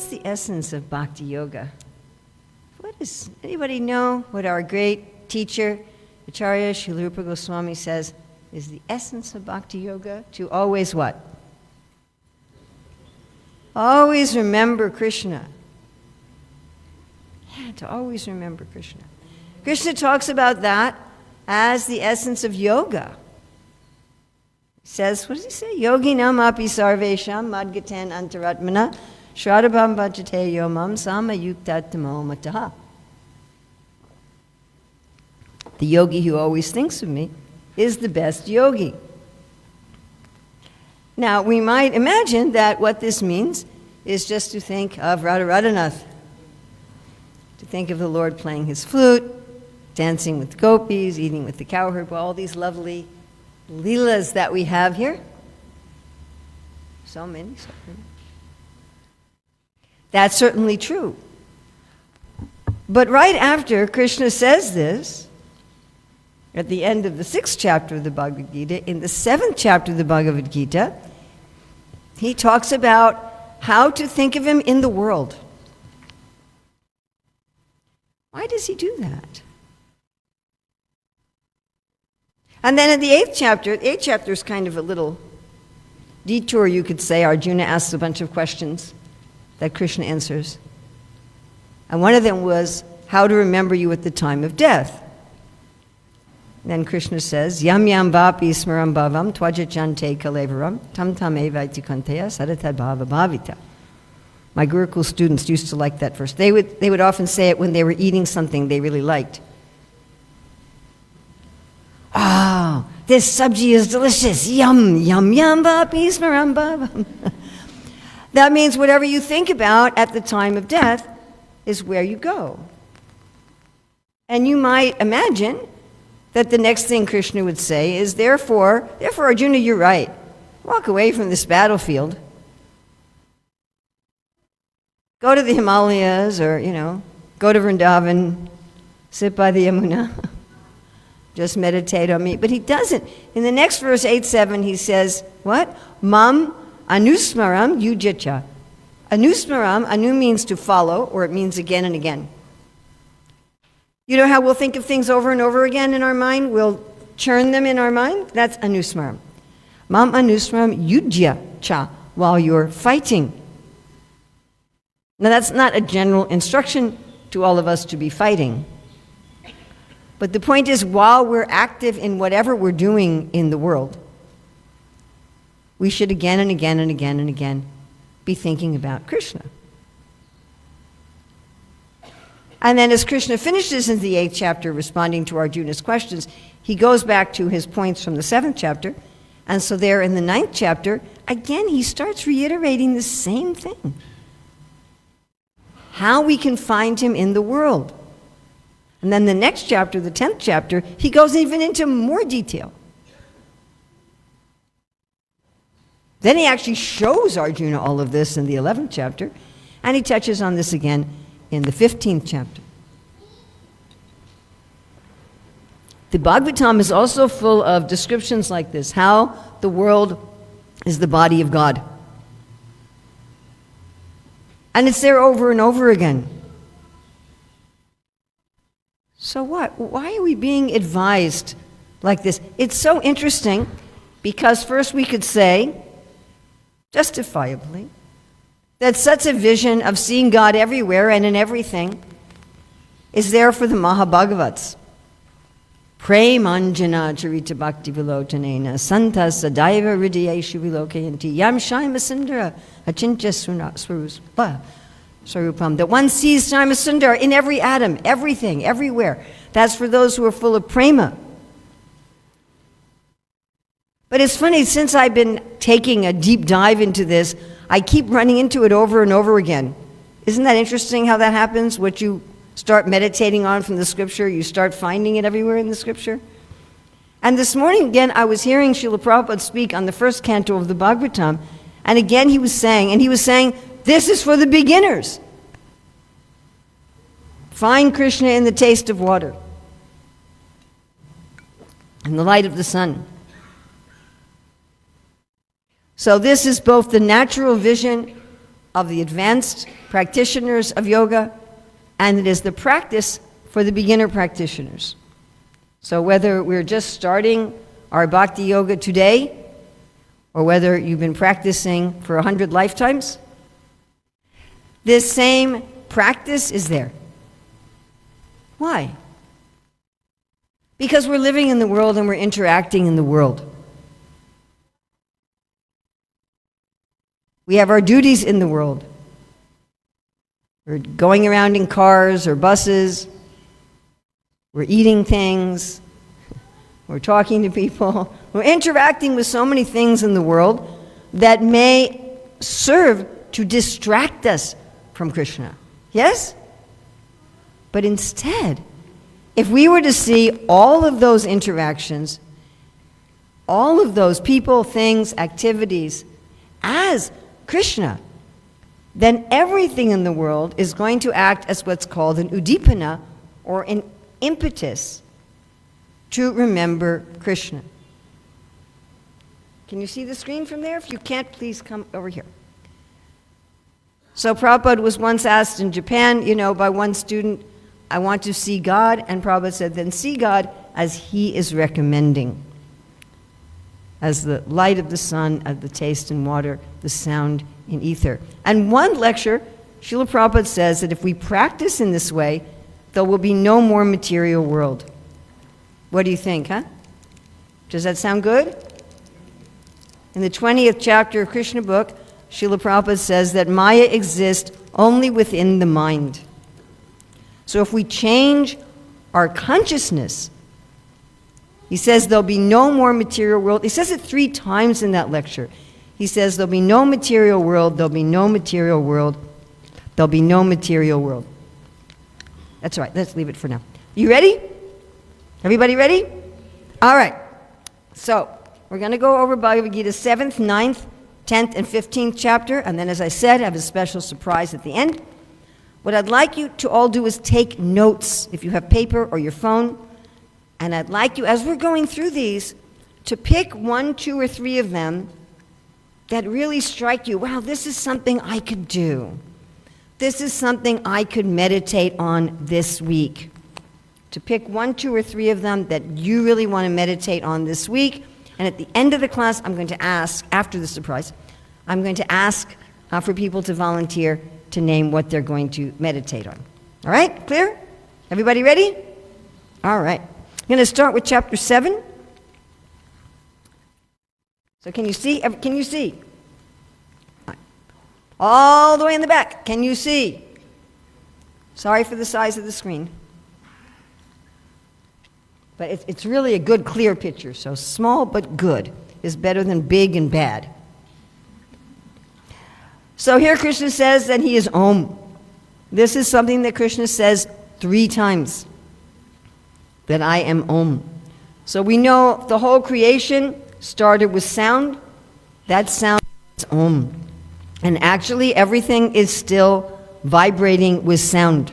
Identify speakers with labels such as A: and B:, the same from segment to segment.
A: the essence of Bhakti Yoga? Anybody know what our great teacher, Acharya Srila Rupa Goswami says is the essence of Bhakti Yoga? To always what? Always remember Krishna. Yeah, to always remember Krishna. Krishna talks about that as the essence of yoga. He says, what does he say? Yoginam api sarvesham madgaten antaratmana shradabham bhajate yomam samayuktatamo mataha. The yogi who always thinks of me is the best yogi. Now, we might imagine that what this means is just to think of Radha Radhanath, to think of the Lord playing his flute, dancing with gopis, eating with the cowherd, all these lovely leelas that we have here. So many. That's certainly true. But right after Krishna says this, at the end of the 6th chapter of the Bhagavad Gita, in the 7th chapter of the Bhagavad Gita, he talks about how to think of him in the world. Why does he do that? And then in the 8th chapter is kind of a little detour, you could say. Arjuna asks a bunch of questions that Krishna answers. And one of them was how to remember you at the time of death. Then Krishna says, Yam yam vapi smaram bhavam twajachante kalevaram tam tam evaiti kanteya sadatad bhava bhavita. My Gurukul students used to like that verse. They would often say it when they were eating something they really liked. Oh, this sabji is delicious. Yum, yum, yum, vapi smaram bhavam. That means whatever you think about at the time of death is where you go. And you might imagine that the next thing Krishna would say is, therefore, Arjuna, you're right. Walk away from this battlefield. Go to the Himalayas or, go to Vrindavan, sit by the Yamuna, just meditate on me. But he doesn't. In the next verse, 8:7, he says, what? Mam anusmaram yujacha. Anusmaram, anu means to follow, or it means again and again. You know how we'll think of things over and over again in our mind? We'll churn them in our mind? That's anusmaram. Mam anusmaram yujya cha, while you're fighting. Now that's not a general instruction to all of us to be fighting. But the point is, while we're active in whatever we're doing in the world, we should again and again and again and again be thinking about Krishna. And then as Krishna finishes in the 8th chapter responding to Arjuna's questions, he goes back to his points from the 7th chapter. And so there in the 9th chapter, again, he starts reiterating the same thing. How we can find him in the world. And then the next chapter, the 10th chapter, he goes even into more detail. Then he actually shows Arjuna all of this in the 11th chapter, and he touches on this again in the 15th chapter. The Bhagavatam is also full of descriptions like this, how the world is the body of God. And it's there over and over again. So what? Why are we being advised like this? It's so interesting because first we could say, justifiably, that such a vision of seeing God everywhere and in everything is there for the Mahabhagavats. Premanjana charita bhakti vilotanena santa sadaiva hridayeshu vilokayanti yam shaimasundara achintya swarupam. That one sees Shaimasundara in every atom, everything, everywhere. That's for those who are full of prema. But it's funny, since I've been taking a deep dive into this, I keep running into it over and over again. Isn't that interesting how that happens? What you start meditating on from the scripture, you start finding it everywhere in the scripture. And this morning, again, I was hearing Srila Prabhupada speak on the first canto of the Bhagavatam, and again he was saying, this is for the beginners. Find Krishna in the taste of water, in the light of the sun. So this is both the natural vision of the advanced practitioners of yoga, and it is the practice for the beginner practitioners. So whether we're just starting our bhakti yoga today, or whether you've been practicing for 100 lifetimes, this same practice is there. Why? Because we're living in the world and we're interacting in the world. We have our duties in the world. We're going around in cars or buses. We're eating things. We're talking to people. We're interacting with so many things in the world that may serve to distract us from Krishna. Yes? But instead, if we were to see all of those interactions, all of those people, things, activities as Krishna, then everything in the world is going to act as what's called an udipana, or an impetus to remember Krishna. Can you see the screen from there? If you can't, please come over here. So Prabhupada was once asked in Japan, by one student, I want to see God, and Prabhupada said, then see God as He is recommending. As the light of the sun, as the taste in water, the sound in ether. And one lecture, Srila Prabhupada says that if we practice in this way, there will be no more material world. What do you think, huh? Does that sound good? In the 20th chapter of Krishna book, Srila Prabhupada says that Maya exists only within the mind. So if we change our consciousness, he says there'll be no more material world. He says it 3 times in that lecture. He says there'll be no material world, there'll be no material world, there'll be no material world. That's all right, let's leave it for now. You ready? Everybody ready? All right. So we're going to go over Bhagavad Gita 7th, 9th, 10th, and 15th chapter, and then, as I said, I have a special surprise at the end. What I'd like you to all do is take notes, if you have paper or your phone, and I'd like you, as we're going through these, to pick 1, 2, or 3 of them that really strike you. Wow, this is something I could do. This is something I could meditate on this week. To pick 1, 2, or 3 of them that you really want to meditate on this week. And at the end of the class, I'm going to ask, after the surprise, I'm going to ask for people to volunteer to name what they're going to meditate on. All right? Clear? Everybody ready? All right. I'm going to start with chapter 7. So can you see? Can you see? All the way in the back. Can you see? Sorry for the size of the screen. But it's really a good, clear picture. So small but good is better than big and bad. So here Krishna says that he is Om. This is something that Krishna says 3 times. That I am Om. So we know the whole creation started with sound. That sound is Om. And actually everything is still vibrating with sound.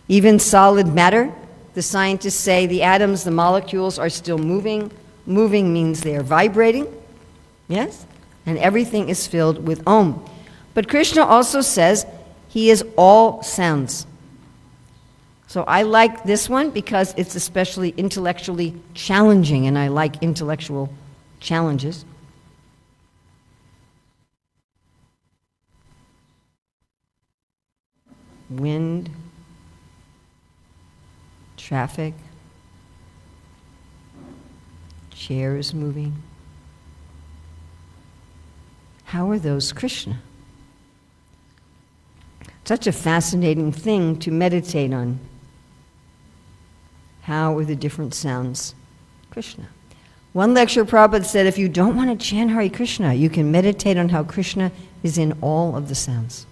A: Even solid matter, the scientists say the atoms, the molecules are still moving. Moving means they are vibrating. Yes? And everything is filled with Om. But Krishna also says he is all sounds. So I like this one because it's especially intellectually challenging, and I like intellectual challenges. Wind, traffic, chairs moving. How are those Krishna? Such a fascinating thing to meditate on. How are the different sounds Krishna? One lecture, Prabhupada said, if you don't want to chant Hare Krishna, you can meditate on how Krishna is in all of the sounds.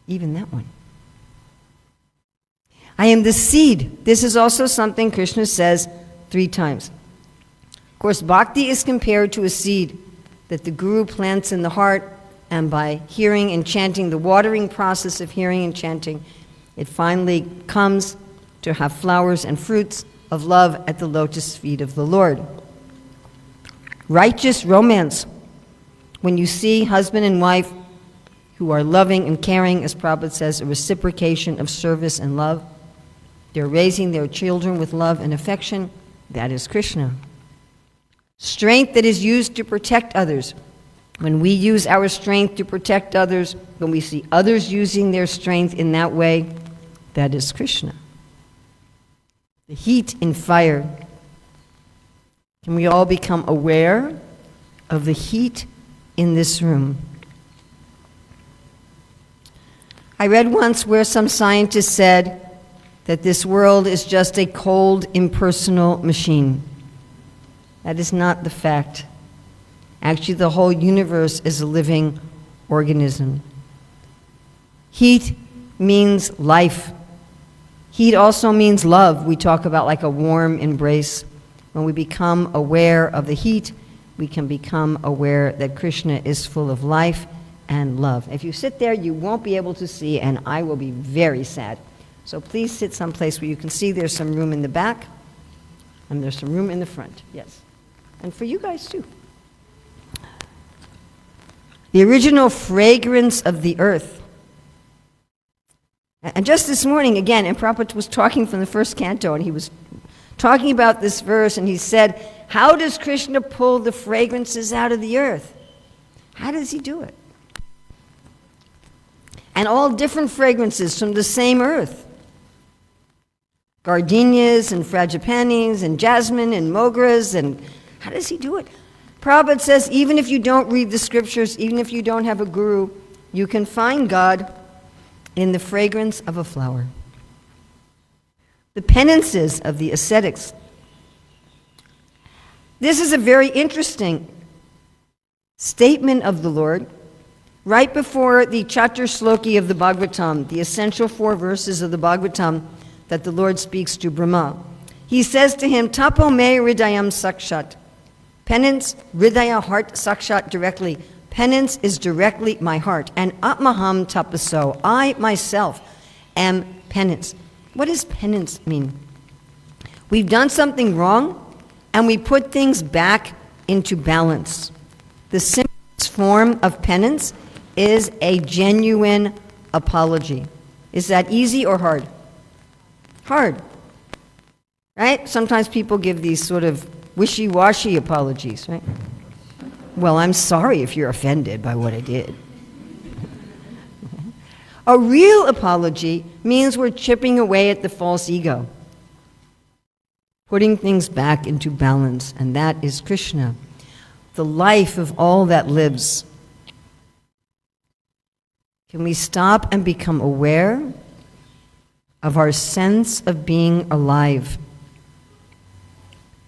A: Even that one. I am the seed. This is also something Krishna says 3 times. Of course, bhakti is compared to a seed that the guru plants in the heart, and by hearing and chanting, the watering process of hearing and chanting, it finally comes to have flowers and fruits of love at the lotus feet of the Lord. Righteous romance When you see husband and wife who are loving and caring, as Prabhupada says, a reciprocation of service and love, they're raising their children with love and affection, that is Krishna. Strength that is used to protect others. When we use our strength to protect others, when we see others using their strength in that way, that is Krishna. The heat and fire. Can we all become aware of the heat in this room? I read once where some scientist said that this world is just a cold, impersonal machine. That is not the fact. Actually, the whole universe is a living organism. Heat means life. Heat also means love. We talk about like a warm embrace. When we become aware of the heat, we can become aware that Krishna is full of life and love. If you sit there, you won't be able to see, and I will be very sad. So please sit someplace where you can see. There's some room in the back, and there's some room in the front. Yes. And for you guys too. The original fragrance of the earth. And just this morning, again, and Prabhupada was talking from the first canto, and he was talking about this verse, and he said, how does Krishna pull the fragrances out of the earth? How does he do it? And all different fragrances from the same earth. Gardenias and frangipanis and jasmine and mogras, and how does he do it? Prabhupada says, even if you don't read the scriptures, even if you don't have a guru, you can find God in the fragrance of a flower. The penances of the ascetics. This is a very interesting statement of the Lord right before the Chatur Shloki of the Bhagavatam, the essential 4 verses of the Bhagavatam that the Lord speaks to Brahma. He says to him, Tapo me hridayam sakshat. Penance, hridaya, heart, sakshat, directly. Penance is directly my heart. And atmaham tapaso, I myself am penance. What does penance mean? We've done something wrong, and we put things back into balance. The simplest form of penance is a genuine apology. Is that easy or hard? Hard. Right? Sometimes people give these sort of wishy-washy apologies, right? Well, I'm sorry if you're offended by what I did. A real apology means we're chipping away at the false ego, putting things back into balance, and that is Krishna, the life of all that lives. Can we stop and become aware of our sense of being alive?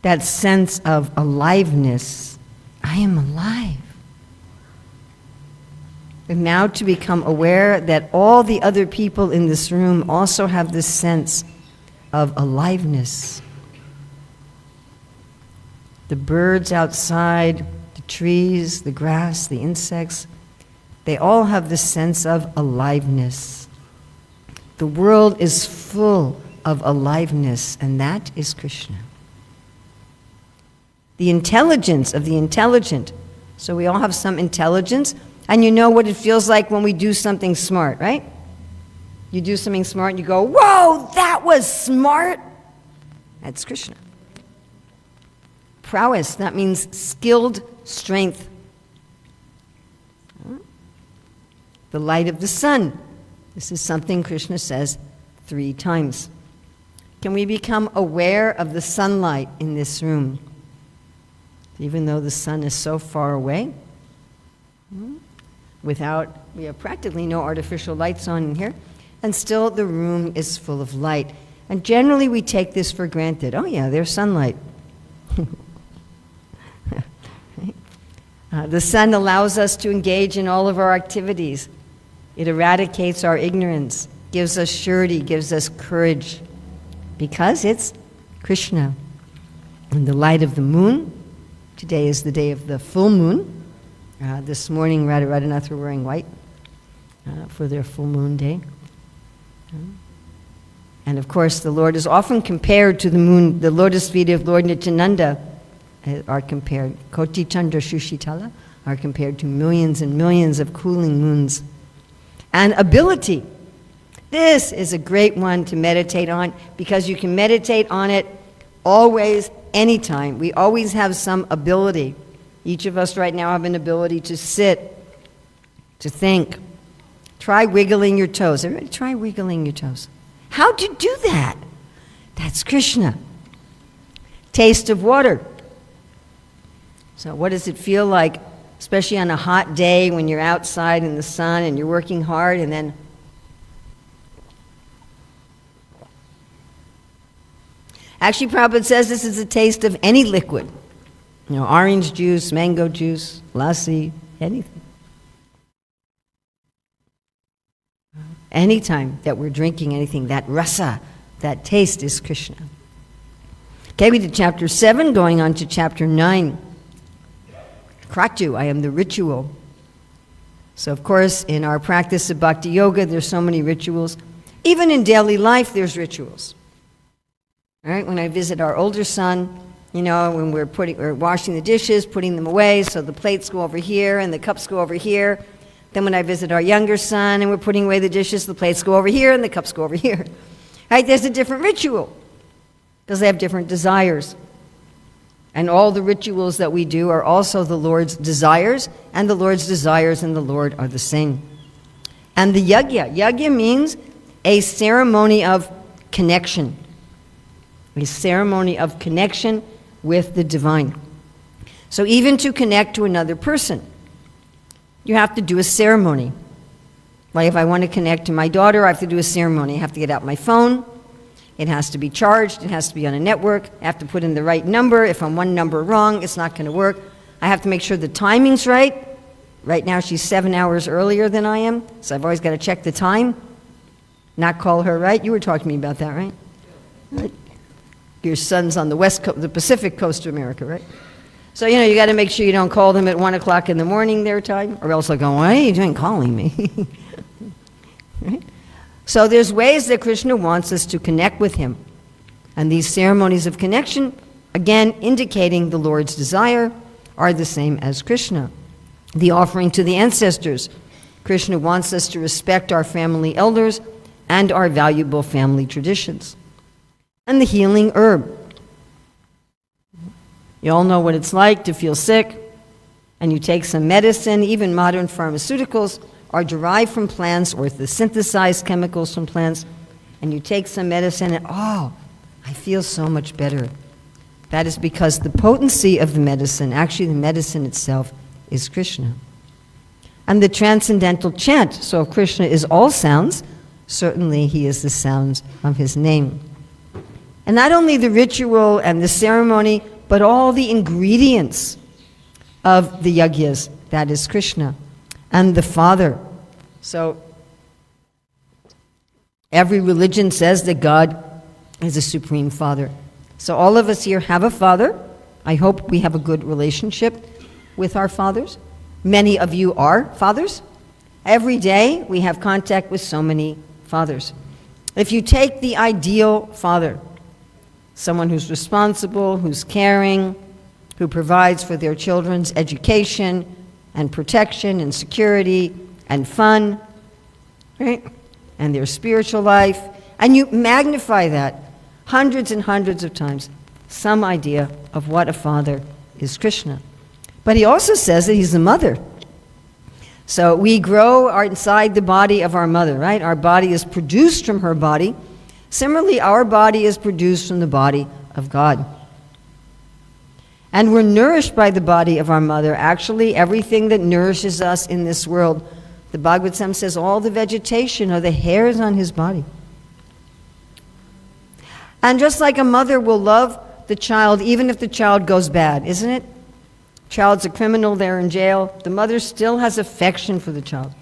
A: That sense of aliveness. I am alive. And now to become aware that all the other people in this room also have this sense of aliveness. The birds outside, the trees, the grass, the insects, they all have this sense of aliveness. The world is full of aliveness, and that is Krishna. The intelligence of the intelligent. So we all have some intelligence, and you know what it feels like when we do something smart, right? You do something smart and you go, whoa, that was smart. That's Krishna. Prowess, that means skilled strength. The light of the sun. This is something Krishna says 3 times. Can we become aware of the sunlight in this room? Even though the sun is so far away, we have practically no artificial lights on in here, and still the room is full of light. And generally we take this for granted. Oh yeah, there's sunlight. The sun allows us to engage in all of our activities. It eradicates our ignorance, gives us surety, gives us courage, because it's Krishna. And the light of the moon, today is the day of the full moon. This morning, Radha Radhanath were wearing white for their full moon day. And of course, the Lord is often compared to the moon. The lotus feet of Lord Nityananda are compared. Koti Chandra Shushitala, are compared to millions and millions of cooling moons. And ability. This is a great one to meditate on because you can meditate on it always, anytime. We always have some ability. Each of us right now have an ability to sit, to think. Try wiggling your toes. Everybody try wiggling your toes. How'd you do that? That's Krishna. Taste of water. So what does it feel like, especially on a hot day when you're outside in the sun and you're working hard and then actually, Prabhupada says this is a taste of any liquid. You know, orange juice, mango juice, lassi, anything. Anytime that we're drinking anything, that rasa, that taste is Krishna. Okay, we did chapter 7, going on to chapter 9. Kratu, I am the ritual. So, of course, in our practice of bhakti yoga, there's so many rituals. Even in daily life, there's rituals. All right, when I visit our older son, you know, when we're washing the dishes, putting them away, so the plates go over here and the cups go over here. Then when I visit our younger son and we're putting away the dishes, the plates go over here and the cups go over here. Right, there's a different ritual because they have different desires. And all the rituals that we do are also the Lord's desires, and the Lord's desires and the Lord are the same. And the yajna means a ceremony of connection. A ceremony of connection with the divine. So even to connect to another person, you have to do a ceremony. Like if I want to connect to my daughter, I have to do a ceremony. I have to get out my phone. It has to be charged. It has to be on a network. I have to put in the right number. If I'm one number wrong, it's not going to work. I have to make sure the timing's right. Right now she's 7 hours earlier than I am, so I've always got to check the time. Not call her, right? You were talking to me about that, right? Right. Your son's on the west coast, the Pacific coast of America, right? So, you know, you got to make sure you don't call them at 1 o'clock in the morning their time, or else they'll go, why are you doing calling me? Right? So there's ways that Krishna wants us to connect with him. And these ceremonies of connection, again, indicating the Lord's desire, are the same as Krishna. The offering to the ancestors. Krishna wants us to respect our family elders and our valuable family traditions. And the healing herb. You all know what it's like to feel sick, and you take some medicine. Even modern pharmaceuticals are derived from plants or the synthesized chemicals from plants, and you take some medicine and, oh, I feel so much better. That is because the potency of the medicine, actually the medicine itself, is Krishna. And the transcendental chant, so if Krishna is all sounds, certainly he is the sounds of his name. And not only the ritual and the ceremony, but all the ingredients of the yajnas, that is Krishna. And the Father. So every religion says that God is a Supreme Father. So all of us here have a father. I hope we have a good relationship with our fathers. Many of you are fathers. Every day we have contact with so many fathers. If you take the ideal father, someone who's responsible, who's caring, who provides for their children's education and protection and security and fun, right? And their spiritual life, and you magnify that hundreds and hundreds of times, some idea of what a father is Krishna. But he also says that he's the mother. So we grow inside the body of our mother, right? Our body is produced from her body. Similarly, our body is produced from the body of God. And we're nourished by the body of our mother. Actually, everything that nourishes us in this world, the Bhagavatam says all the vegetation are the hairs on his body. And just like a mother will love the child even if the child goes bad, isn't it? Child's a criminal, they're in jail. The mother still has affection for the child.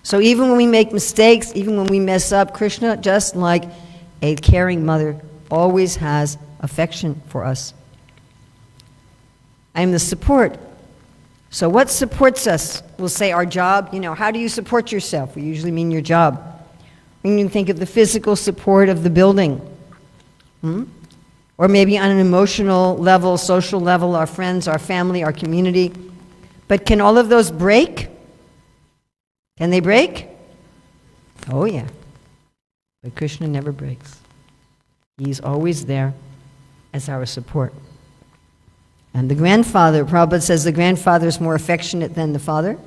A: So even when we make mistakes, even when we mess up, Krishna, just like a caring mother, always has affection for us. I am the support. So what supports us? We'll say our job. You know, how do you support yourself? We usually mean your job. We can think of the physical support of the building. Or maybe on an emotional level, social level, our friends, our family, our community. But can all of those break? Can they break? Oh yeah. But Krishna never breaks. He's always there as our support. And the grandfather, Prabhupada says the grandfather is more affectionate than the father.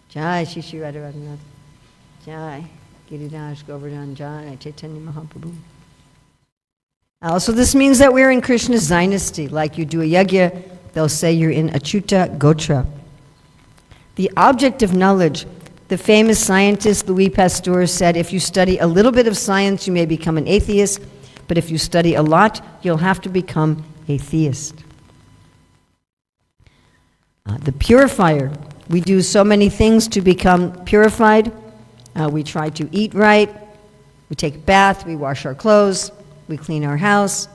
A: Jai Shri Radha Radhanath. Jai Giridhar Govardhan. Jai Chaitanya Mahaprabhu. Also, this means that we're in Krishna's dynasty. Like you do a yajna, they'll say you're in Achyuta Gotra. The object of knowledge. The famous scientist Louis Pasteur said, if you study a little bit of science, you may become an atheist, but if you study a lot, you'll have to become a theist. The purifier. We do so many things to become purified. We try to eat right. We take a bath. We wash our clothes. We clean our house.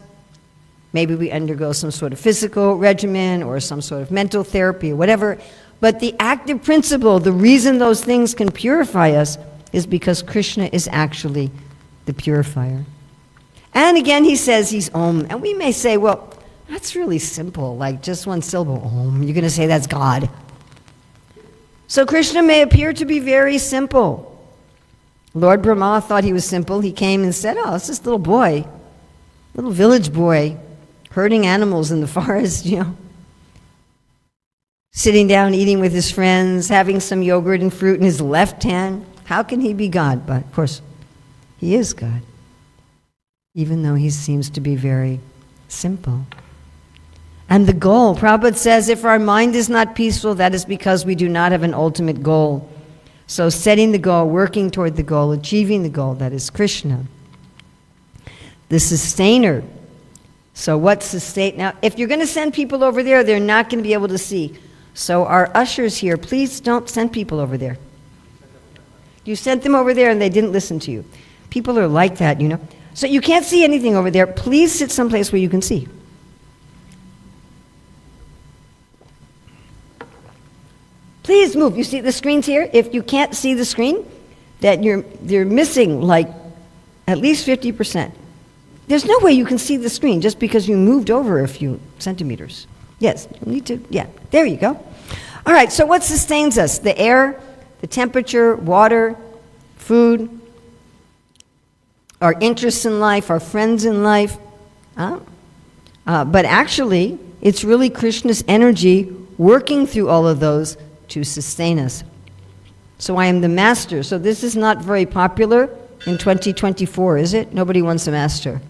A: Maybe we undergo some sort of physical regimen or some sort of mental therapy or whatever. But the active principle, the reason those things can purify us is because Krishna is actually the purifier. And again, he says he's Om. And we may say, well, that's really simple, like just one syllable, Om. You're going to say that's God. So Krishna may appear to be very simple. Lord Brahma thought he was simple. He came and said, oh, it's this little boy, little village boy, herding animals in the forest, sitting down, eating with his friends, having some yogurt and fruit in his left hand. How can he be God? But, of course, he is God, even though he seems to be very simple. And the goal, Prabhupada says, if our mind is not peaceful, that is because we do not have an ultimate goal. So setting the goal, working toward the goal, achieving the goal, that is Krishna. The sustainer. So what sustain? Now, if you're going to send people over there, they're not going to be able to see. So our ushers here, please don't send people over there. You sent them over there and they didn't listen to you. People are like that, So you can't see anything over there. Please sit someplace where you can see. Please move. You see the screens here? If you can't see the screen, that you're missing like at least 50%. There's no way you can see the screen just because you moved over a few centimeters. Yes, you need to, yeah, there you go. All right, so what sustains us? The air, the temperature, water, food, our interests in life, our friends in life. But actually, it's really Krishna's energy working through all of those to sustain us. So I am the master. So this is not very popular in 2024, is it? Nobody wants a master.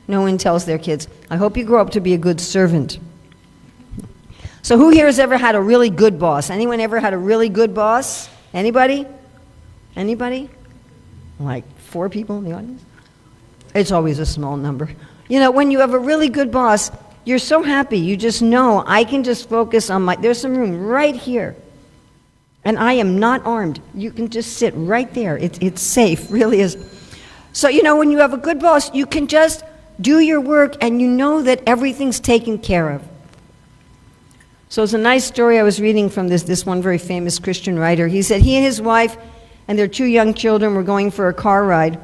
A: No one tells their kids, I hope you grow up to be a good servant. So who here has ever had a really good boss? Anyone ever had a really good boss? Anybody? Anybody? Like 4 people in the audience? It's always a small number. When you have a really good boss, you're so happy. You just know, I can just focus on there's some room right here. And I am not armed. You can just sit right there. It's safe, really is. So, when you have a good boss, you can just do your work and you know that everything's taken care of. So it's a nice story I was reading from this one very famous Christian writer. He said he and his wife and their 2 young children were going for a car ride.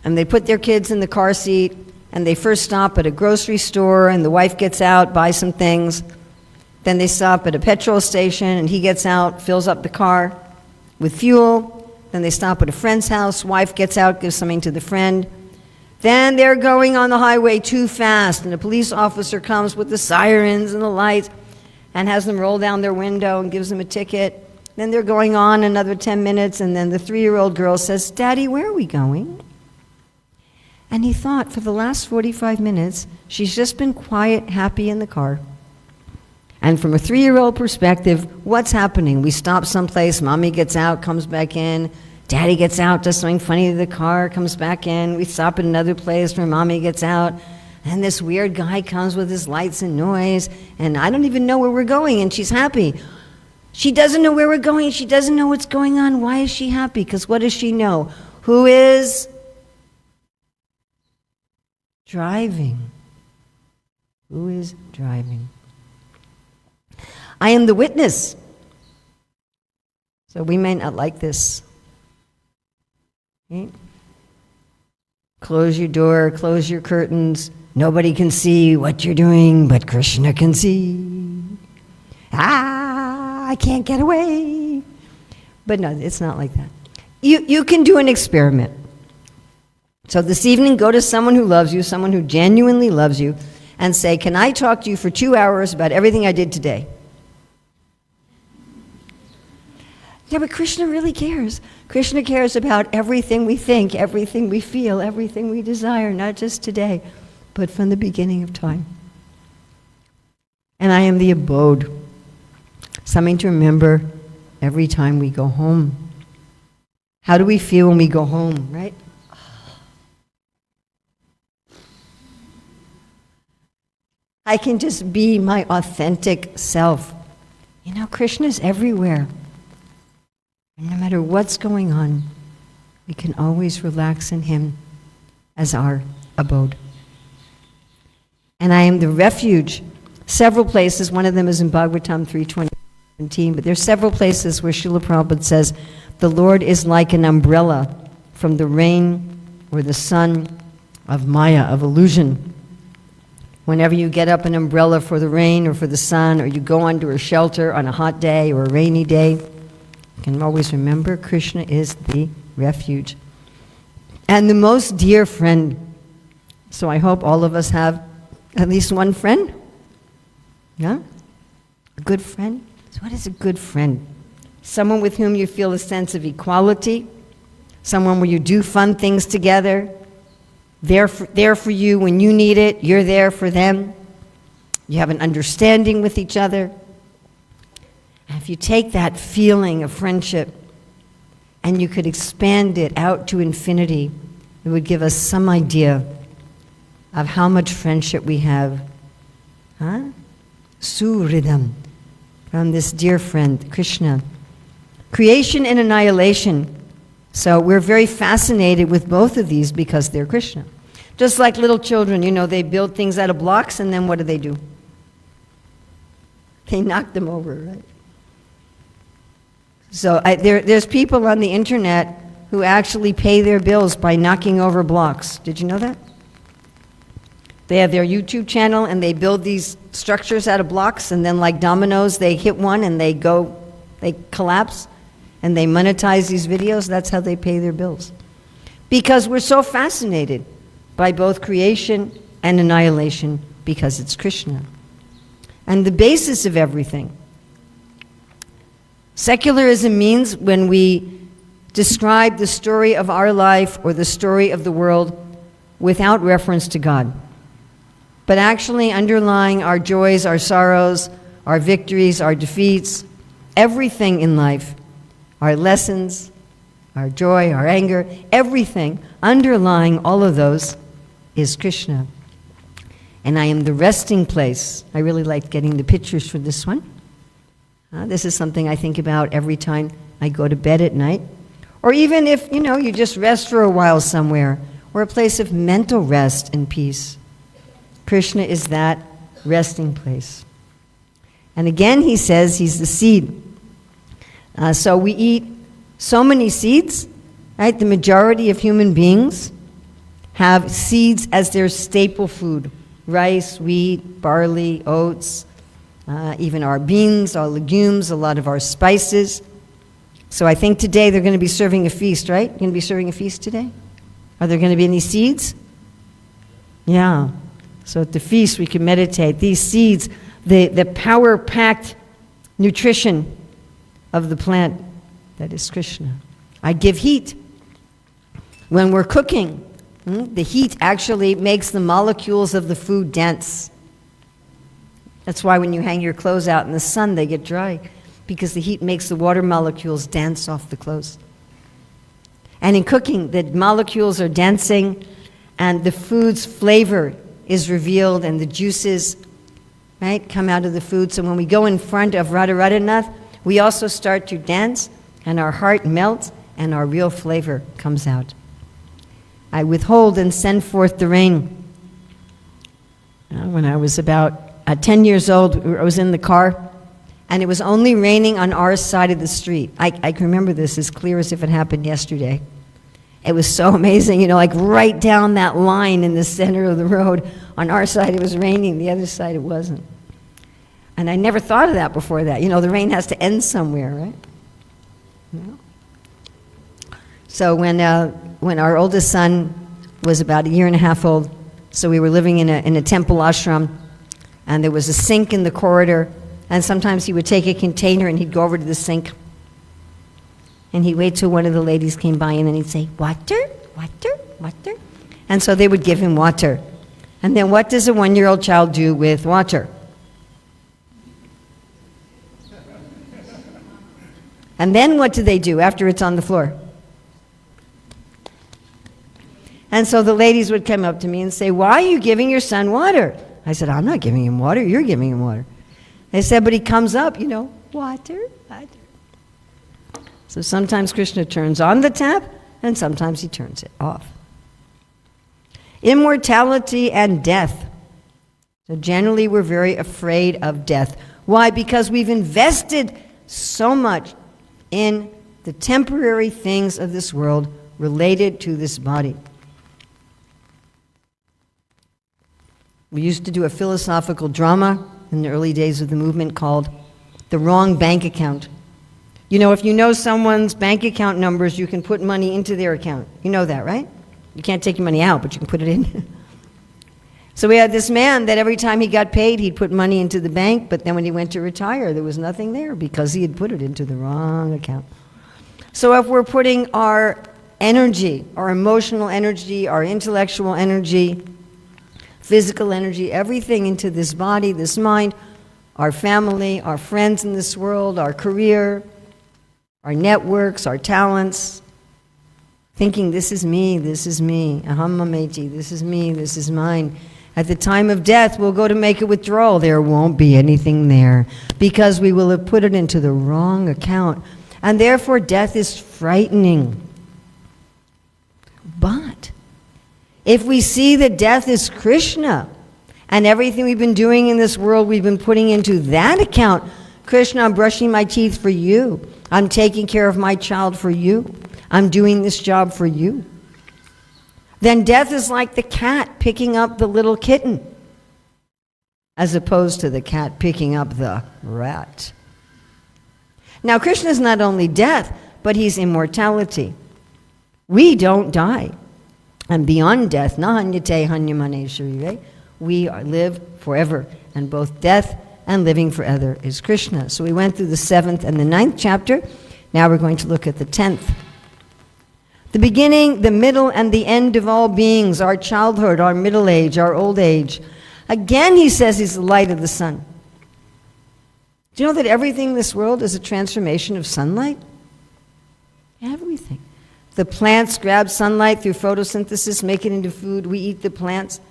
A: And they put their kids in the car seat, and they first stop at a grocery store, and the wife gets out, buys some things. Then they stop at a petrol station, and he gets out, fills up the car with fuel. Then they stop at a friend's house, wife gets out, gives something to the friend. Then they're going on the highway too fast, and a police officer comes with the sirens and the lights and has them roll down their window and gives them a ticket. Then they're going on another 10 minutes, and then the 3-year-old girl says, Daddy, where are we going? And he thought, for the last 45 minutes, she's just been quiet, happy in the car. And from a 3-year-old perspective, what's happening? We stop someplace, mommy gets out, comes back in, daddy gets out, does something funny to the car, comes back in. We stop at another place where mommy gets out, and this weird guy comes with his lights and noise, and I don't even know where we're going, and she's happy. She doesn't know where we're going. She doesn't know what's going on. Why is she happy? Because what does she know? Who is driving? Who is driving? I am the witness. So we may not like this. Okay? Close your door, close your curtains. Nobody can see what you're doing, but Krishna can see. I can't get away. But no, it's not like that. You can do an experiment. So this evening, go to someone who loves you, someone who genuinely loves you, and say, can I talk to you for 2 hours about everything I did today? Yeah, but Krishna really cares. Krishna cares about everything we think, everything we feel, everything we desire, not just today, but from the beginning of time. And I am the abode, something to remember every time we go home. How do we feel when we go home, right? I can just be my authentic self. You know, Krishna's everywhere. And no matter what's going on, we can always relax in Him as our abode. And I am the refuge. Several places, one of them is in Bhagavatam 3:20-17, but there's several places where Srila Prabhupada says, the Lord is like an umbrella from the rain or the sun of Maya, of illusion. Whenever you get up an umbrella for the rain or for the sun, or you go under a shelter on a hot day or a rainy day, you can always remember Krishna is the refuge. And the most dear friend. So I hope all of us have at least one friend. Yeah? A good friend. So what is a good friend? Someone with whom you feel a sense of equality. Someone where you do fun things together. There for you when you need it. You're there for them. You have an understanding with each other. And if you take that feeling of friendship and you could expand it out to infinity, it would give us some idea of how much friendship we have. Huh? Suridam, from this dear friend, Krishna. Creation and annihilation. So we're very fascinated with both of these because they're Krishna. Just like little children, you know, they build things out of blocks and then what do? They knock them over, right? So there's people on the internet who actually pay their bills by knocking over blocks. Did you know that? They have their YouTube channel and they build these structures out of blocks, and then like dominoes, they hit one and they collapse, and they monetize these videos. That's how they pay their bills. Because we're so fascinated by both creation and annihilation because it's Krishna. And the basis of everything. Secularism means when we describe the story of our life or the story of the world without reference to God, but actually underlying our joys, our sorrows, our victories, our defeats, everything in life, our lessons, our joy, our anger, everything underlying all of those is Krishna. And I am the resting place. I really like getting the pictures for this one. This is something I think about every time I go to bed at night. Or even if, you just rest for a while somewhere, or a place of mental rest and peace. Krishna is that resting place. And again, he says he's the seed. So we eat so many seeds, right? The majority of human beings have seeds as their staple food. Rice, wheat, barley, oats, even our beans, our legumes, a lot of our spices. So I think today they're going to be serving a feast, right? Going to be serving a feast today? Are there going to be any seeds? Yeah. So at the feast we can meditate. These seeds, the power-packed nutrition of the plant, that is Krishna. I give heat. When we're cooking, the heat actually makes the molecules of the food dense. That's why when you hang your clothes out in the sun, they get dry, because the heat makes the water molecules dance off the clothes. And in cooking, the molecules are dancing, and the food's flavor is revealed, and the juices, right, come out of the food. So when we go in front of Radha Radhanath, we also start to dance, and our heart melts, and our real flavor comes out. I withhold and send forth the rain. When I was about 10 years old, I was in the car, and it was only raining on our side of the street. I can remember this as clear as if it happened yesterday. It was so amazing, like right down that line in the center of the road. On our side it was raining, the other side it wasn't. And I never thought of that before that. You know, the rain has to end somewhere, right? You know? So when our oldest son was about 1.5 years old, so we were living in a temple ashram, and there was a sink in the corridor, and sometimes he would take a container and he'd go over to the sink, and he'd wait till one of the ladies came by, and then he'd say, "Water, water, water." And so they would give him water. And then what does a 1-year-old child do with water? And then what do they do after it's on the floor? And so the ladies would come up to me and say, "Why are you giving your son water?" I said, "I'm not giving him water, you're giving him water." They said, "But he comes up, you know, water, water." So sometimes Krishna turns on the tap, and sometimes he turns it off. Immortality and death. So generally we're very afraid of death. Why? Because we've invested so much in the temporary things of this world related to this body. We used to do a philosophical drama in the early days of the movement called The Wrong Bank Account. You know, if you know someone's bank account numbers, you can put money into their account. You know that, right? You can't take your money out, but you can put it in. So we had this man that every time he got paid, he'd put money into the bank, but then when he went to retire, there was nothing there because he had put it into the wrong account. So if we're putting our energy, our emotional energy, our intellectual energy, physical energy, everything into this body, this mind, our family, our friends in this world, our career, our networks, our talents, thinking this is me, aham mameti, this is me, this is mine. At the time of death, we'll go to make a withdrawal. There won't be anything there because we will have put it into the wrong account. And therefore, death is frightening. But if we see that death is Krishna, and everything we've been doing in this world, we've been putting into that account, Krishna, I'm brushing my teeth for you. I'm taking care of my child for you. I'm doing this job for you. Then death is like the cat picking up the little kitten, as opposed to the cat picking up the rat. Now, Krishna is not only death, but he's immortality. We don't die. And beyond death, nahanyate hanyamane, we live forever. And both death and living forever is Krishna. So we went through the 7th and the 9th chapter. Now we're going to look at the 10th. The beginning, the middle, and the end of all beings, our childhood, our middle age, our old age. Again, he says he's the light of the sun. Do you know that everything in this world is a transformation of sunlight? Everything. The plants grab sunlight through photosynthesis, make it into food. We eat the plants.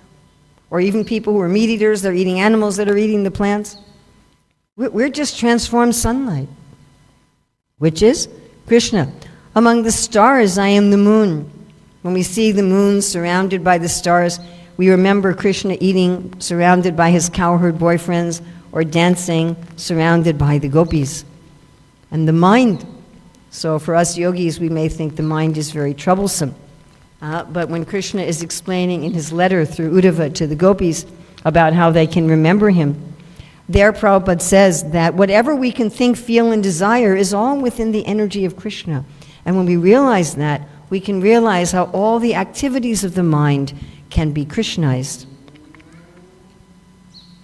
A: Or even people who are meat eaters, they're eating animals that are eating the plants. We're just transformed sunlight, which is Krishna. Among the stars, I am the moon. When we see the moon surrounded by the stars, we remember Krishna eating surrounded by his cowherd boyfriends or dancing surrounded by the gopis. And the mind. So for us yogis, we may think the mind is very troublesome. But when Krishna is explaining in his letter through Uddhava to the gopis about how they can remember him, there Prabhupada says that whatever we can think, feel, and desire is all within the energy of Krishna. And when we realize that, we can realize how all the activities of the mind can be Krishnized.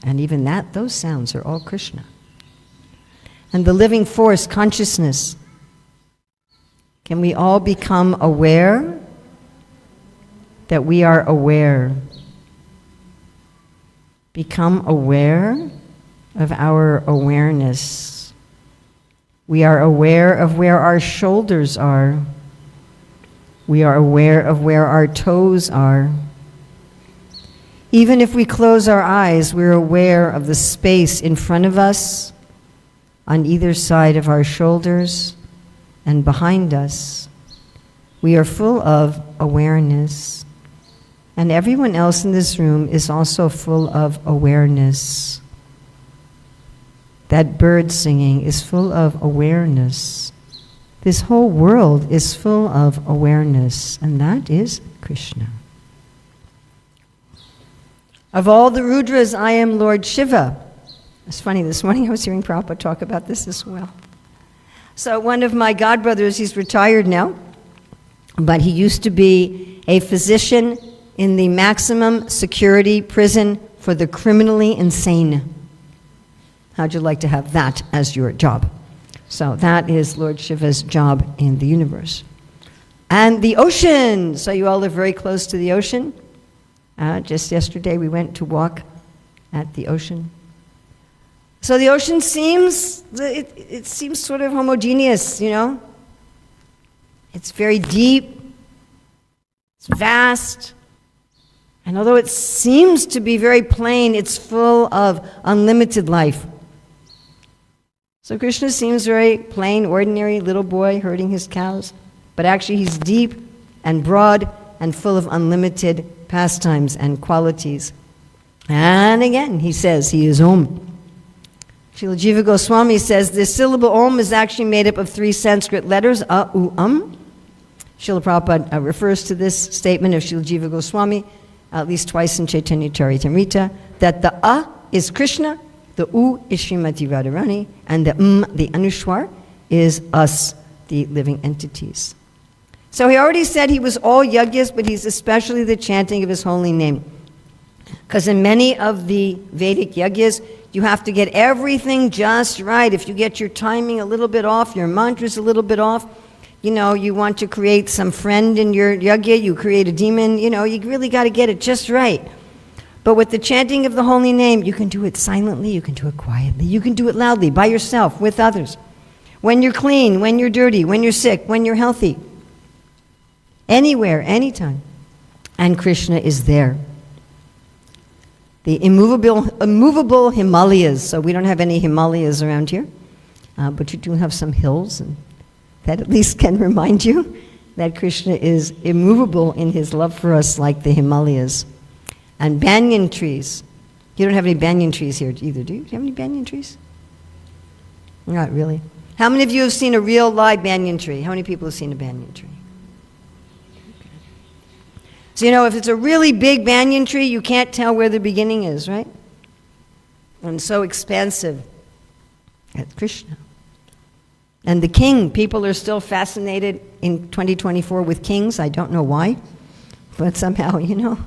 A: And even those sounds are all Krishna. And the living force, consciousness. Can we all become aware that we are aware? Become aware of our awareness. We are aware of where our shoulders are. We are aware of where our toes are. Even if we close our eyes, we're aware of the space in front of us, on either side of our shoulders, and behind us. We are full of awareness. And everyone else in this room is also full of awareness. That bird singing is full of awareness. This whole world is full of awareness, and that is Krishna. Of all the Rudras, I am Lord Shiva. It's funny, this morning I was hearing Prabhupada talk about this as well. So one of my godbrothers, he's retired now, but he used to be a physician in the maximum security prison for the criminally insane. How'd you like to have that as your job? So that is Lord Shiva's job in the universe. And the ocean. So you all live very close to the ocean. Just yesterday we went to walk at the ocean. So the ocean seems, it seems sort of homogeneous, you know? It's very deep, it's vast, and although it seems to be very plain, it's full of unlimited life. So Krishna seems very plain, ordinary little boy herding his cows, but actually he's deep and broad and full of unlimited pastimes and qualities. And again, he says he is Om. Srila Jiva Goswami says the syllable Om is actually made up of 3 Sanskrit letters, A, U, Srila Prabhupada refers to this statement of Srila Jiva Goswami at least twice in Chaitanya Charitamrita, that the A is Krishna, the U is Srimati Radharani, and the the Anushwar, is us, the living entities. So he already said he was all yagyas, but he's especially the chanting of his holy name. Because in many of the Vedic yagyas, you have to get everything just right. If you get your timing a little bit off, your mantras a little bit off, you know, you want to create some friend in your yagya, you create a demon, you know, you really got to get it just right. But with the chanting of the holy name, you can do it silently, you can do it quietly, you can do it loudly, by yourself, with others. When you're clean, when you're dirty, when you're sick, when you're healthy. Anywhere, anytime. And Krishna is there. The immovable Himalayas. So we don't have any Himalayas around here, but you do have some hills, and that at least can remind you that Krishna is immovable in his love for us, like the Himalayas. And banyan trees. You don't have any banyan trees here either, do you? Do you have any banyan trees? Not really. How many of you have seen a real live banyan tree? How many people have seen a banyan tree? So you know, if it's a really big banyan tree, you can't tell where the beginning is, right? And so expansive. That's Krishna. And the king, people are still fascinated in 2024 with kings. I don't know why, but somehow, you know,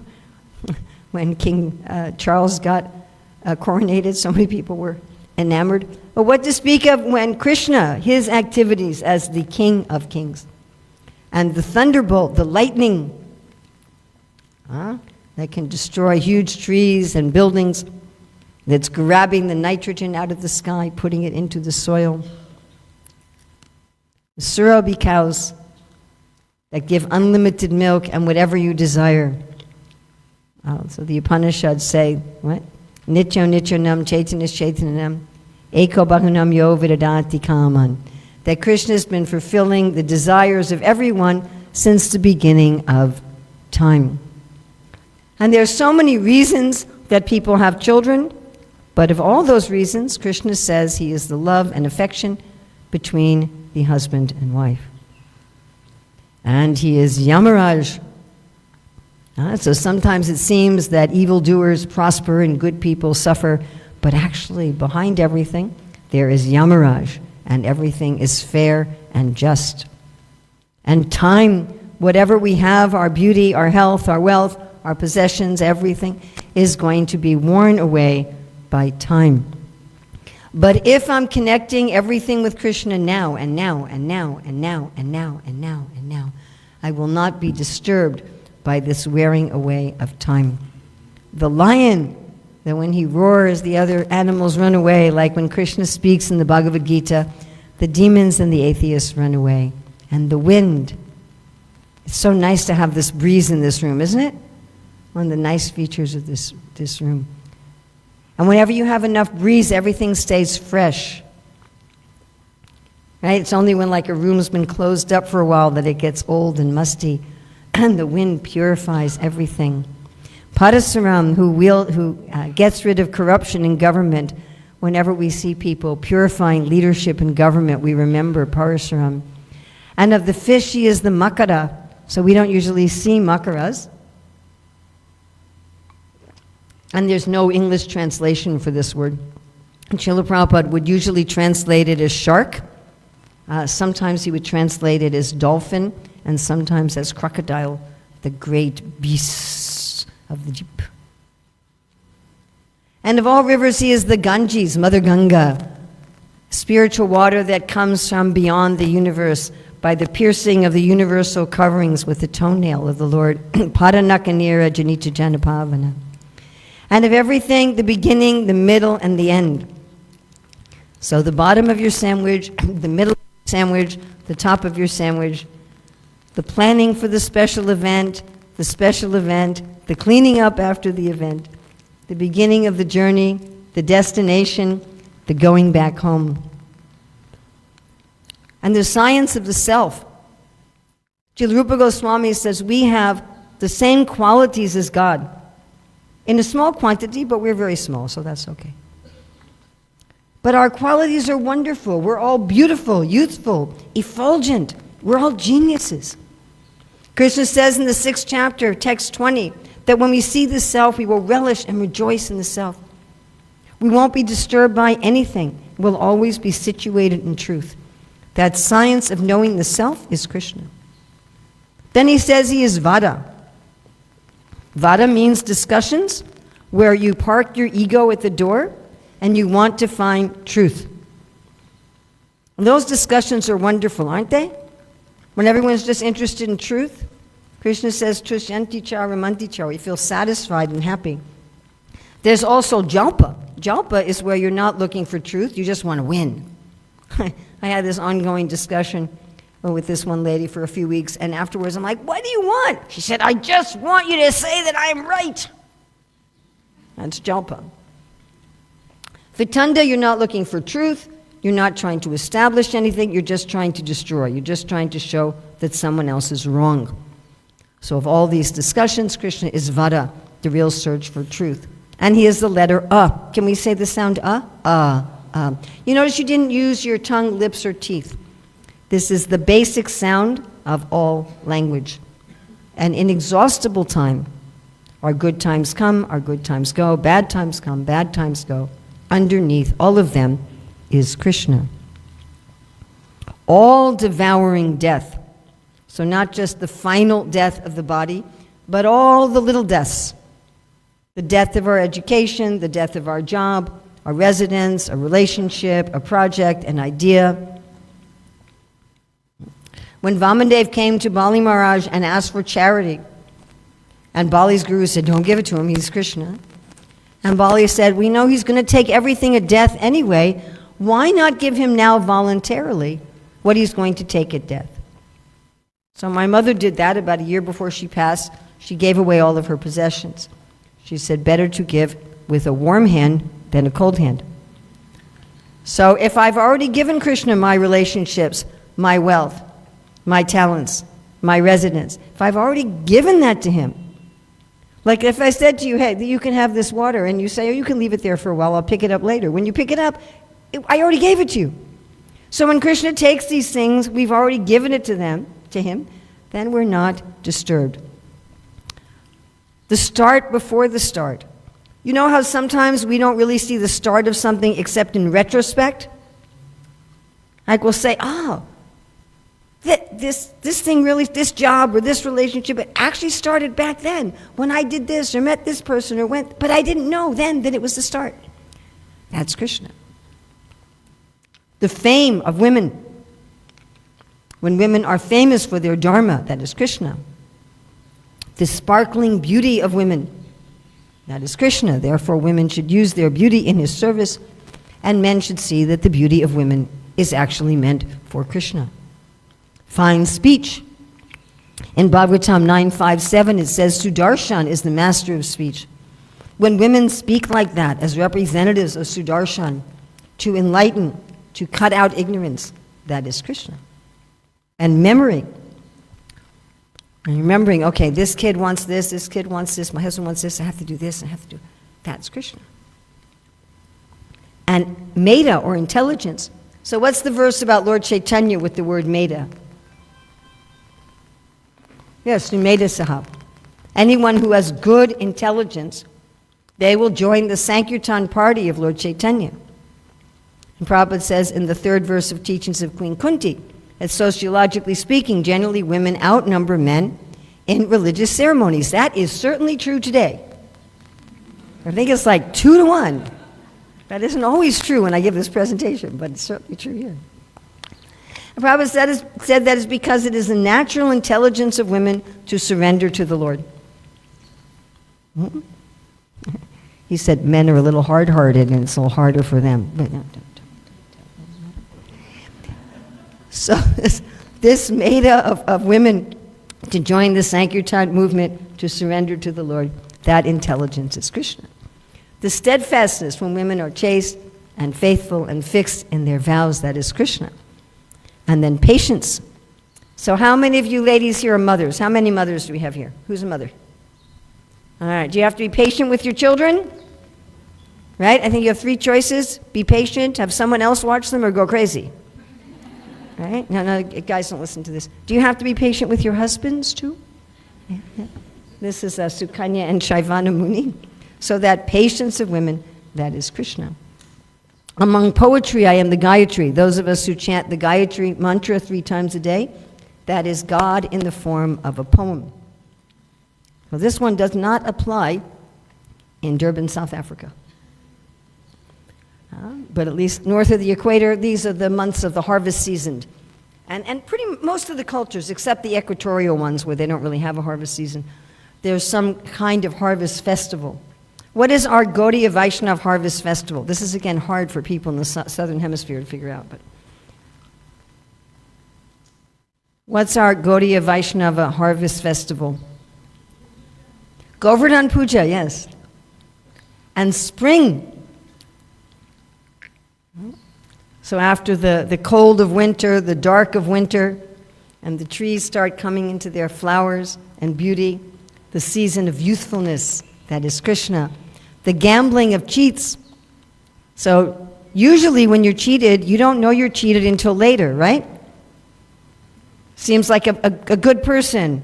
A: when King Charles got coronated, so many people were enamored. But what to speak of when Krishna, his activities as the King of Kings, and the thunderbolt, the lightning, that can destroy huge trees and buildings, that's grabbing the nitrogen out of the sky, putting it into the soil. The Surabhi cows that give unlimited milk and whatever you desire. So the Upanishads say, what? Nityo nityanam chaitanis chaitanam eko bahunam yo vidadati kaman. That Krishna has been fulfilling the desires of everyone since the beginning of time. And there are so many reasons that people have children, but of all those reasons, Krishna says he is the love and affection between the husband and wife. And he is Yamaraj. So sometimes it seems that evildoers prosper and good people suffer, but actually behind everything there is Yamaraj, and everything is fair and just. And time, whatever we have, our beauty, our health, our wealth, our possessions, everything is going to be worn away by time. But if I'm connecting everything with Krishna now, and now, and now, and now, and now, and now, and now, I will not be disturbed by this wearing away of time. The lion, that when he roars, the other animals run away, like when Krishna speaks in the Bhagavad Gita, the demons and the atheists run away. And the wind. It's so nice to have this breeze in this room, isn't it? One of the nice features of this room. And whenever you have enough breeze, everything stays fresh. Right? It's only when like a room's been closed up for a while that it gets old and musty, and the wind purifies everything. Parasuram, who gets rid of corruption in government, whenever we see people purifying leadership in government, we remember Parasuram. And of the fish, he is the makara. So we don't usually see makaras. And there's no English translation for this word. And Srila Prabhupada would usually translate it as shark. Sometimes he would translate it as dolphin, and sometimes as crocodile, the great beasts of the deep. And of all rivers, he is the Ganges, Mother Ganga, spiritual water that comes from beyond the universe by the piercing of the universal coverings with the toenail of the Lord. Padanakanira Janita Janapavana. And of everything, the beginning, the middle, and the end. So the bottom of your sandwich, the middle of your sandwich, the top of your sandwich, the planning for the special event, the cleaning up after the event, the beginning of the journey, the destination, the going back home. And the science of the self. Srila Rupa Goswami says we have the same qualities as God. In a small quantity, but we're very small, so that's okay. But our qualities are wonderful. We're all beautiful, youthful, effulgent. We're all geniuses. Krishna says in the 6th chapter, text 20, that when we see the self, we will relish and rejoice in the self. We won't be disturbed by anything. We'll always be situated in truth. That science of knowing the self is Krishna. Then he says he is Vada. Vada means discussions where you park your ego at the door and you want to find truth. And those discussions are wonderful, aren't they? When everyone's just interested in truth. Krishna says, Tushyanti cha ramanti cha, you feel satisfied and happy. There's also jalpa. Jalpa is where you're not looking for truth, you just want to win. I had this ongoing discussion with this one lady for a few weeks, and afterwards I'm like, what do you want? She said, I just want you to say that I'm right. That's jalpa. Vitanda, you're not looking for truth, you're not trying to establish anything, you're just trying to destroy. You're just trying to show that someone else is wrong. So of all these discussions, Krishna is Vada, the real search for truth. And he is the letter A. Can we say the sound A? You notice you didn't use your tongue, lips, or teeth. This is the basic sound of all language. An inexhaustible time. Our good times come, our good times go, bad times come, bad times go. Underneath all of them is Krishna. All devouring death. So not just the final death of the body, but all the little deaths. The death of our education, the death of our job, a residence, a relationship, a project, an idea. When Vamandev came to Bali Maharaj and asked for charity, and Bali's guru said, don't give it to him, he's Krishna. And Bali said, we know he's going to take everything at death anyway, why not give him now voluntarily what he's going to take at death? So my mother did that about a year before she passed. She gave away all of her possessions. She said, better to give with a warm hand than a cold hand. So if I've already given Krishna my relationships, my wealth, my talents, my residence, if I've already given that to him, like if I said to you, hey, you can have this water, and you say, oh, you can leave it there for a while, I'll pick it up later. When you pick it up, I already gave it to you. So when Krishna takes these things, we've already given it to him, then we're not disturbed. The start before the start. You know how sometimes we don't really see the start of something except in retrospect? Like we'll say, oh, this thing really, this job or this relationship, it actually started back then when I did this or met this person or went, but I didn't know then that it was the start. That's Krishna. The fame of women. When women are famous for their dharma, that is Krishna. The sparkling beauty of women, that is Krishna. Therefore, women should use their beauty in his service, and men should see that the beauty of women is actually meant for Krishna. Fine speech. In Bhagavatam 9.5.7, it says, Sudarshan is the master of speech. When women speak like that, as representatives of Sudarshan, to enlighten, to cut out ignorance, that is Krishna. And memory. And remembering, okay, this kid wants this kid wants this, my husband wants this, I have to do this, I have to do... That's Krishna. And Meda, or intelligence. So what's the verse about Lord Chaitanya with the word Meda? Yes, Meda Sahab. Anyone who has good intelligence, they will join the Sankirtan party of Lord Chaitanya. And Prabhupada says in the 3rd verse of Teachings of Queen Kunti, that sociologically speaking, generally women outnumber men in religious ceremonies. That is certainly true today. I think it's like 2 to 1. That isn't always true when I give this presentation, but it's certainly true here. And Prabhupada said that is because it is the natural intelligence of women to surrender to the Lord. He said men are a little hard-hearted and it's a little harder for them. But no, don't. So this meta of women to join the Sankirtan movement, to surrender to the Lord, that intelligence is Krishna. The steadfastness when women are chaste and faithful and fixed in their vows, that is Krishna. And then patience. So how many of you ladies here are mothers? How many mothers do we have here? Who's a mother? All right, do you have to be patient with your children? Right? I think you have 3 choices. Be patient, have someone else watch them, or go crazy. Right? No, guys, don't listen to this. Do you have to be patient with your husbands, too? Yeah. This is Sukanya and Shaivana Muni. So that patience of women, that is Krishna. Among poetry, I am the Gayatri. Those of us who chant the Gayatri mantra 3 times a day, that is God in the form of a poem. Well, this one does not apply in Durban, South Africa. But at least north of the equator, these are the months of the harvest season. And pretty most of the cultures, except the equatorial ones where they don't really have a harvest season, there's some kind of harvest festival. What is our Gaudiya Vaishnav harvest festival? This is, again, hard for people in the southern hemisphere to figure out. But what's our Gaudiya Vaishnava harvest festival? Govardhan Puja, yes. And spring. So after the cold of winter, the dark of winter, and the trees start coming into their flowers and beauty, the season of youthfulness, that is Krishna. The gambling of cheats. So usually when you're cheated, you don't know you're cheated until later, right? Seems like a good person.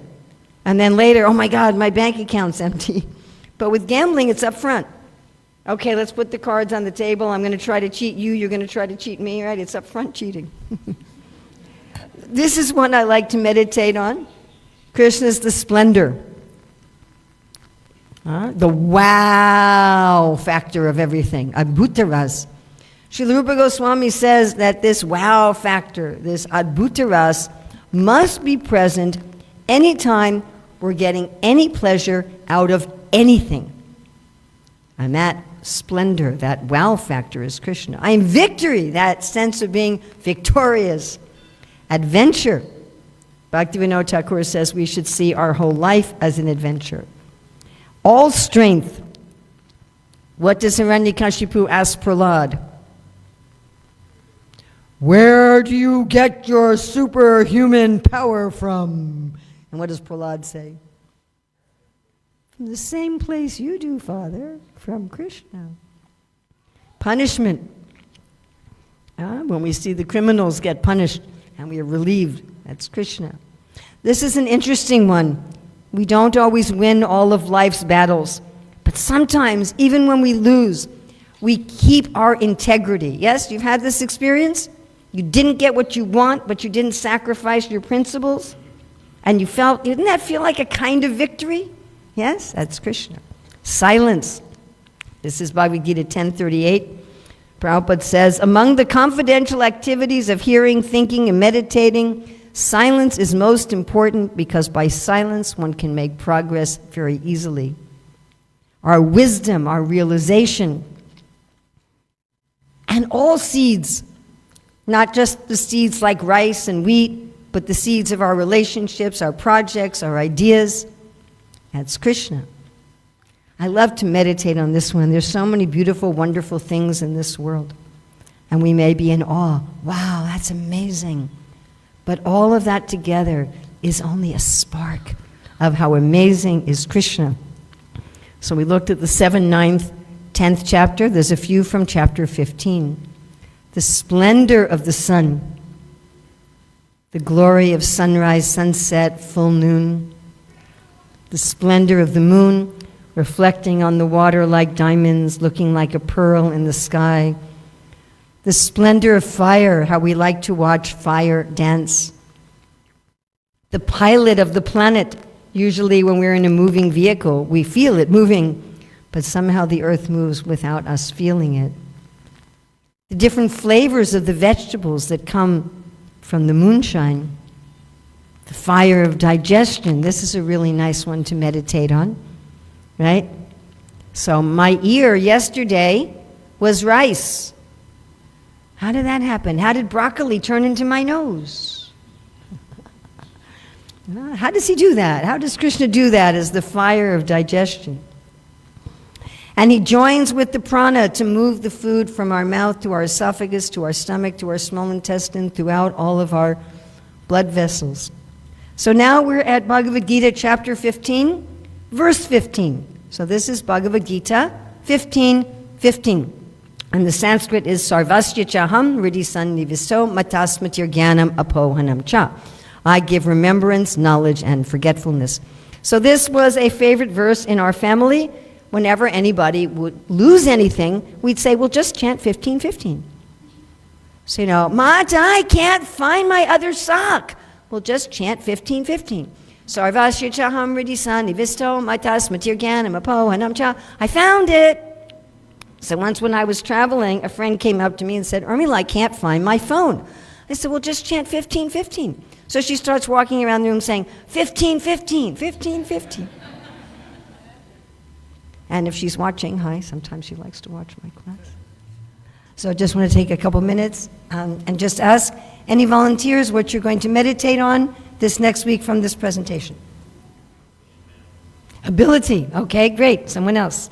A: And then later, oh my God, my bank account's empty. But with gambling, it's up front. Okay, let's put the cards on the table. I'm going to try to cheat you. You're going to try to cheat me, right? It's up front cheating. This is one I like to meditate on. Krishna's the splendor. The wow factor of everything. Adbhutaras. Srila Rupa Goswami says that this wow factor, this adbhutaras, must be present anytime we're getting any pleasure out of anything. And that splendor, that wow factor is Krishna. I am victory, that sense of being victorious. Adventure. Bhaktivinoda Thakur says we should see our whole life as an adventure. All strength. What does Hiranyakashipu ask Prahlad? Where do you get your superhuman power from? And what does Prahlad say? From the same place you do, Father, from Krishna. Punishment. When we see the criminals get punished and we are relieved, that's Krishna. This is an interesting one. We don't always win all of life's battles, but sometimes, even when we lose, we keep our integrity. Yes, you've had this experience? You didn't get what you want, but you didn't sacrifice your principles, and didn't that feel like a kind of victory? Yes, that's Krishna. Silence. This is Bhagavad Gita 10:38. Prabhupada says, among the confidential activities of hearing, thinking, and meditating, silence is most important because by silence one can make progress very easily. Our wisdom, our realization, and all seeds, not just the seeds like rice and wheat, but the seeds of our relationships, our projects, our ideas, that's Krishna. I love to meditate on this one. There's so many beautiful, wonderful things in this world. And we may be in awe. Wow, that's amazing. But all of that together is only a spark of how amazing is Krishna. So we looked at the 7th, 9th, 10th chapter. There's a few from chapter 15. The splendor of the sun, the glory of sunrise, sunset, full noon, the splendor of the moon, reflecting on the water like diamonds, looking like a pearl in the sky, The splendor of fire, how we like to watch fire dance. The pilot of the planet, usually when we're in a moving vehicle, we feel it moving, but somehow the earth moves without us feeling it. The different flavors of the vegetables that come from the moonshine. The fire of digestion. This is a really nice one to meditate on, right? So my ear yesterday was rice. How did that happen? How did broccoli turn into my nose? How does he do that? How does Krishna do that as the fire of digestion? And he joins with the prana to move the food from our mouth to our esophagus, to our stomach, to our small intestine, throughout all of our blood vessels. So now we're at Bhagavad Gita chapter 15, verse 15. So this is Bhagavad Gita 15:15. And the Sanskrit is Sarvasya Chaham Riddhi Sanniviso Matasmatir Jnanam Apohanam Cha. I give remembrance, knowledge, and forgetfulness. So this was a favorite verse in our family. Whenever anybody would lose anything, we'd say, well, just chant 15:15. So, you know, Mata, I can't find my other sock. Well, just chant 15:15. Sarvasya Chaham Riddhi Sannivisto Matasmatir Jnanam Apohanam Cha. I found it. So once when I was traveling, a friend came up to me and said, Urmila, I can't find my phone. I said, well, just chant 15:15. So she starts walking around the room saying, 15:15, 15:15. And if she's watching, hi, sometimes she likes to watch my class. So I just want to take a couple minutes and just ask any volunteers what you're going to meditate on this next week from this presentation. Ability. Okay, great. Someone else.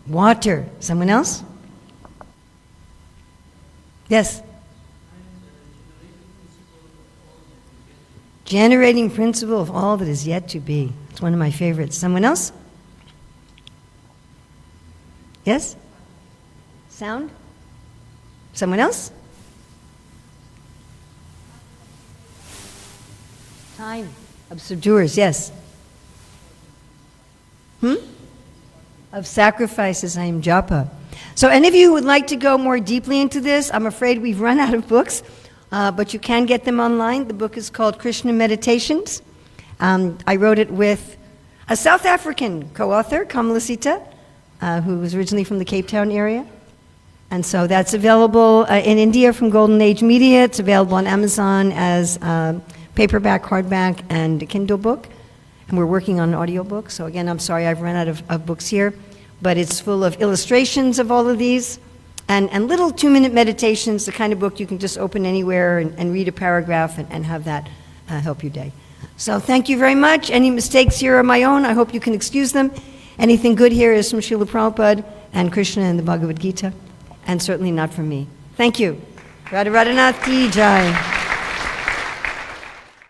A: Water. Someone else? Yes. Generating principle of all that is yet to be. It's one of my favorites. Someone else? Yes? Sound? Someone else? Time of subduers, yes. Of sacrifices, I am japa. So any of you who would like to go more deeply into this, I'm afraid we've run out of books, but you can get them online. The book is called Krishna Meditations. I wrote it with a South African co-author, Kamalasita, who was originally from the Cape Town area. And so that's available in India from Golden Age Media. It's available on Amazon as paperback, hardback, and a Kindle book. And we're working on an audiobook. So again, I'm sorry I've run out of books here. But it's full of illustrations of all of these and little 2-minute meditations, the kind of book you can just open anywhere and read a paragraph and have that help your day. So thank you very much. Any mistakes here are my own. I hope you can excuse them. Anything good here is from Srila Prabhupada and Krishna and the Bhagavad Gita, and certainly not from me. Thank you. Radha Radhanath ki jai.